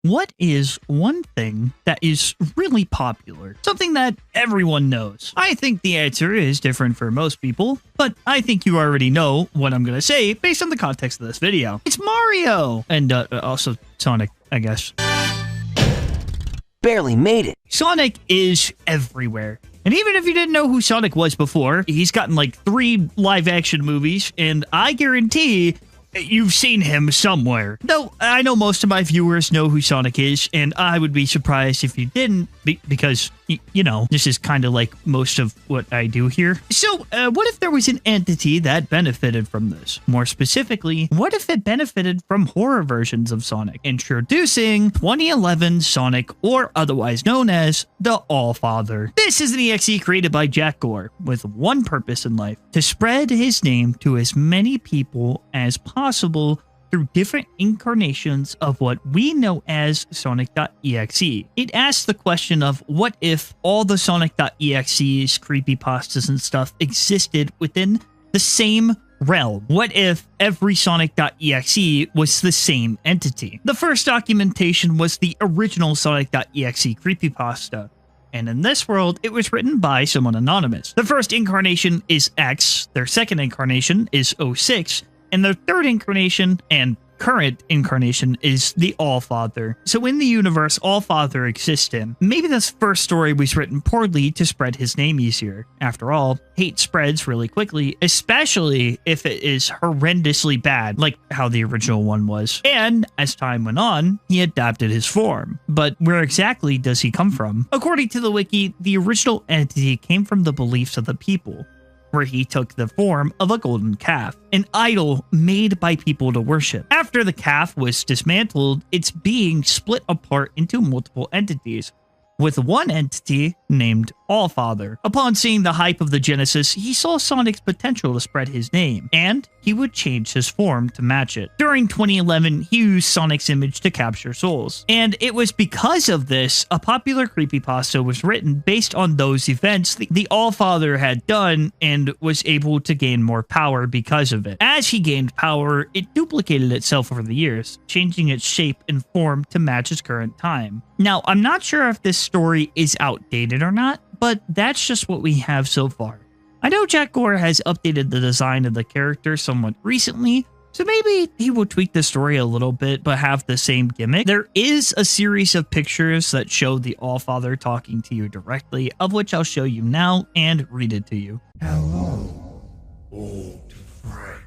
What is one thing that is really popular? Something that everyone knows? I think the answer is different for most people, but I think you already know what I'm going to say based on the context of this video. It's Mario! And also Sonic, I guess. Barely made it. Sonic is everywhere. And even if you didn't know who Sonic was before, he's gotten like 3 live-action movies, and I guarantee you've seen him somewhere. Though I know most of my viewers know who Sonic is, and I would be surprised if you didn't, because, you know, this is kind of like most of what I do here. So, what if there was an entity that benefited from this? More specifically, what if it benefited from horror versions of Sonic? Introducing 2011 Sonic, or otherwise known as the All-Father. This is an EXE created by Jack Gore, with one purpose in life: to spread his name to as many people as possible through different incarnations of what we know as Sonic.exe. It asks the question of what if all the Sonic.exes, creepypastas and stuff existed within the same realm? What if every Sonic.exe was the same entity? The first documentation was the original Sonic.exe creepypasta, and in this world, it was written by someone anonymous. The first incarnation is X, their second incarnation is 06, and their third incarnation and current incarnation is the All-Father. So in the universe All-Father exists in, maybe this first story was written poorly to spread his name easier. After all, hate spreads really quickly, especially if it is horrendously bad, like how the original one was. And as time went on, he adapted his form. But where exactly does he come from? According to the wiki, the original entity came from the beliefs of the people, where he took the form of a golden calf, an idol made by people to worship. After the calf was dismantled, it's being split apart into multiple entities, with one entity named All-Father. Upon seeing the hype of the Genesis, he saw Sonic's potential to spread his name, and he would change his form to match it. During 2011, he used Sonic's image to capture souls, and it was because of this a popular creepypasta was written based on those events the All-Father had done, and was able to gain more power because of it. As he gained power, it duplicated itself over the years, changing its shape and form to match its current time. Now, I'm not sure if this story is outdated or not, but that's just what we have so far. I know Jack Gore has updated the design of the character somewhat recently, so maybe he will tweak the story a little bit but have the same gimmick. There is a series of pictures that show the All-Father talking to you directly, of which I'll show you now and read it to you. Hello, old friend.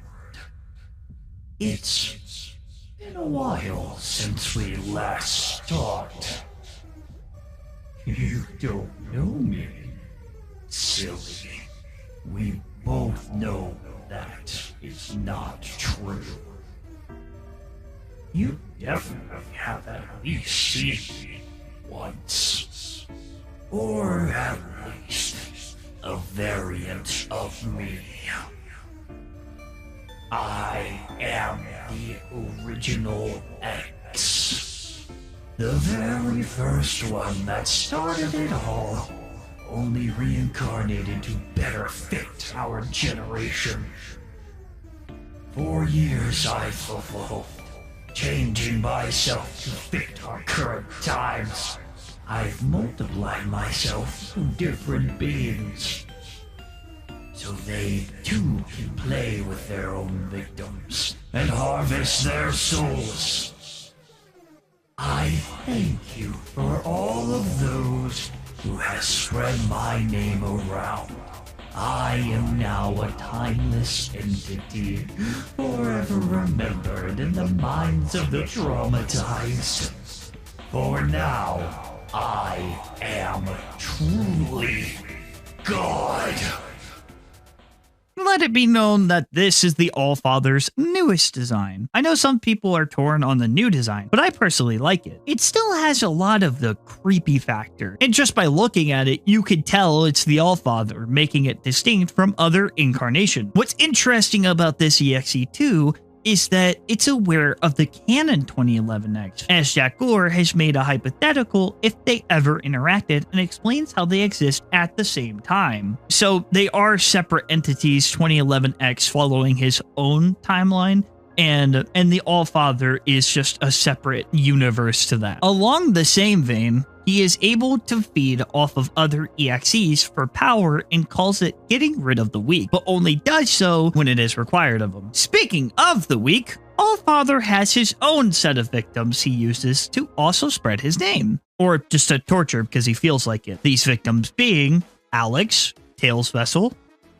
It's been a while since we last talked. You don't know me, silly. We both know that is not true. You definitely have at least seen me once. Or at least a variant of me. I am the original X. The very first one that started it all, only reincarnated to better fit our generation. For years I've evolved, changing myself to fit our current times. I've multiplied myself to different beings, so they too can play with their own victims and harvest their souls. I thank you for all of those who have spread my name around. I am now a timeless entity, forever remembered in the minds of the traumatized. For now, I am truly God. Let it be known that this is the All-Father's newest design. I know some people are torn on the new design, but I personally like it. It still has a lot of the creepy factor, and just by looking at it, you could tell it's the All-Father, making it distinct from other incarnations. What's interesting about this EXE too is that it's aware of the canon 2011X, as Jack Gore has made a hypothetical if they ever interacted and explains how they exist at the same time. So they are separate entities, 2011X following his own timeline, and the Allfather is just a separate universe to that. Along the same vein, he is able to feed off of other EXEs for power and calls it getting rid of the weak, but only does so when it is required of him. Speaking of the weak, Allfather has his own set of victims he uses to also spread his name, or just to torture because he feels like it. These victims being Alex, Tails Vessel,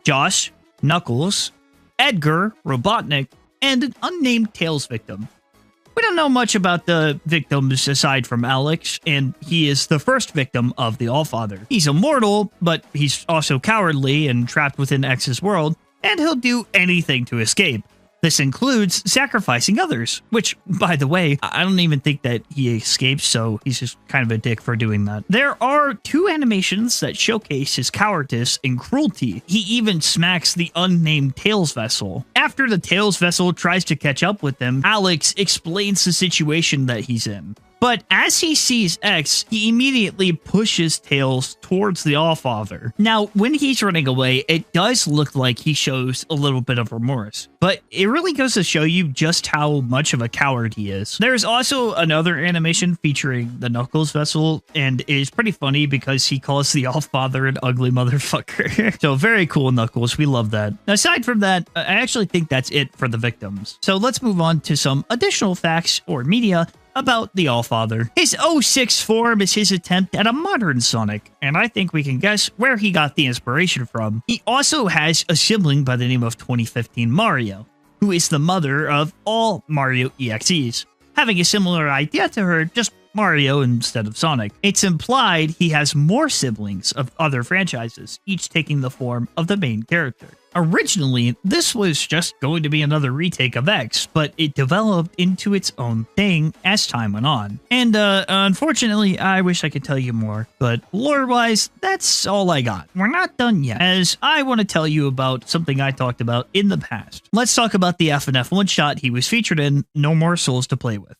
Josh, Knuckles, Edgar, Robotnik, and an unnamed Tails victim. We don't know much about the victims aside from Alex, and he is the first victim of the Allfather. He's immortal, but he's also cowardly and trapped within X's world, and he'll do anything to escape. This includes sacrificing others, which, by the way, I don't even think that he escapes, so he's just kind of a dick for doing that. There are 2 animations that showcase his cowardice and cruelty. He even smacks the unnamed Tails Vessel. After the Tails Vessel tries to catch up with him, Alex explains the situation that he's in. But as he sees X, he immediately pushes Tails towards the Allfather. Now, when he's running away, it does look like he shows a little bit of remorse, but it really goes to show you just how much of a coward he is. There's also another animation featuring the Knuckles Vessel, and it is pretty funny because he calls the Allfather an ugly motherfucker. So very cool, Knuckles. We love that. Aside from that, I actually think that's it for the victims. So let's move on to some additional facts or media about the Allfather. His 06 form is his attempt at a modern Sonic, and I think we can guess where he got the inspiration from. He also has a sibling by the name of 2015 Mario, who is the mother of all Mario EXEs, having a similar idea to her, just Mario instead of Sonic. It's implied he has more siblings of other franchises, each taking the form of the main character. Originally, this was just going to be another retake of X, but it developed into its own thing as time went on. And unfortunately, I wish I could tell you more, but lore-wise, that's all I got. We're not done yet, as I want to tell you about something I talked about in the past. Let's talk about the FNF one-shot he was featured in, No More Souls to Play With.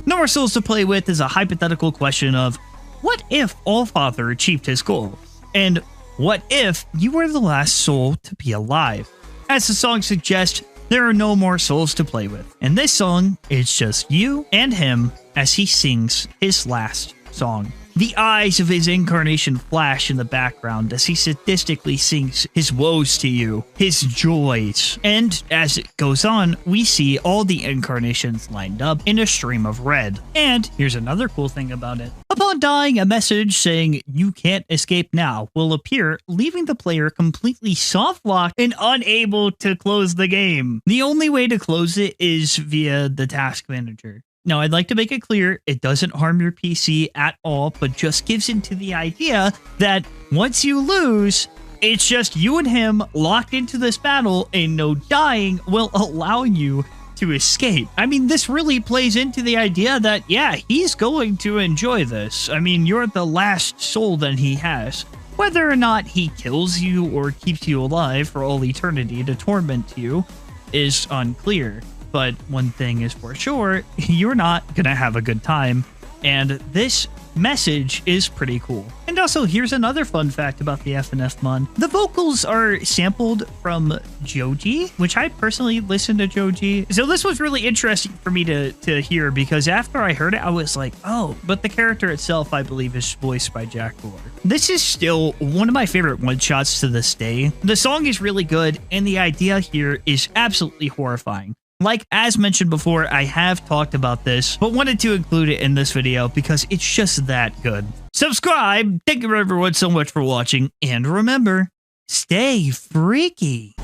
No More Souls to Play With is a hypothetical question of, what if Allfather achieved his goal? And what if you were the last soul to be alive? As the song suggests, there are no more souls to play with. In this song, it's just you and him as he sings his last song. The eyes of his incarnation flash in the background as he sadistically sings his woes to you, his joys. And as it goes on, we see all the incarnations lined up in a stream of red. And here's another cool thing about it. Upon dying, a message saying you can't escape now will appear, leaving the player completely soft-locked and unable to close the game. The only way to close it is via the task manager. Now, I'd like to make it clear, it doesn't harm your PC at all, but just gives into the idea that once you lose, it's just you and him locked into this battle, and no dying will allow you to escape. I mean, this really plays into the idea that, yeah, he's going to enjoy this. I mean, you're the last soul that he has. Whether or not he kills you or keeps you alive for all eternity to torment you is unclear. But one thing is for sure, you're not gonna have a good time, and this message is pretty cool. And also, here's another fun fact about the FNF Mon. The vocals are sampled from Joji, which I personally listen to Joji. So this was really interesting for me to hear, because after I heard it, I was like, oh, but the character itself, I believe, is voiced by Jack Buller. This is still one of my favorite one-shots to this day. The song is really good, and the idea here is absolutely horrifying. Like, as mentioned before, I have talked about this, but wanted to include it in this video because it's just that good. Subscribe! Thank you everyone so much for watching, and remember, stay freaky!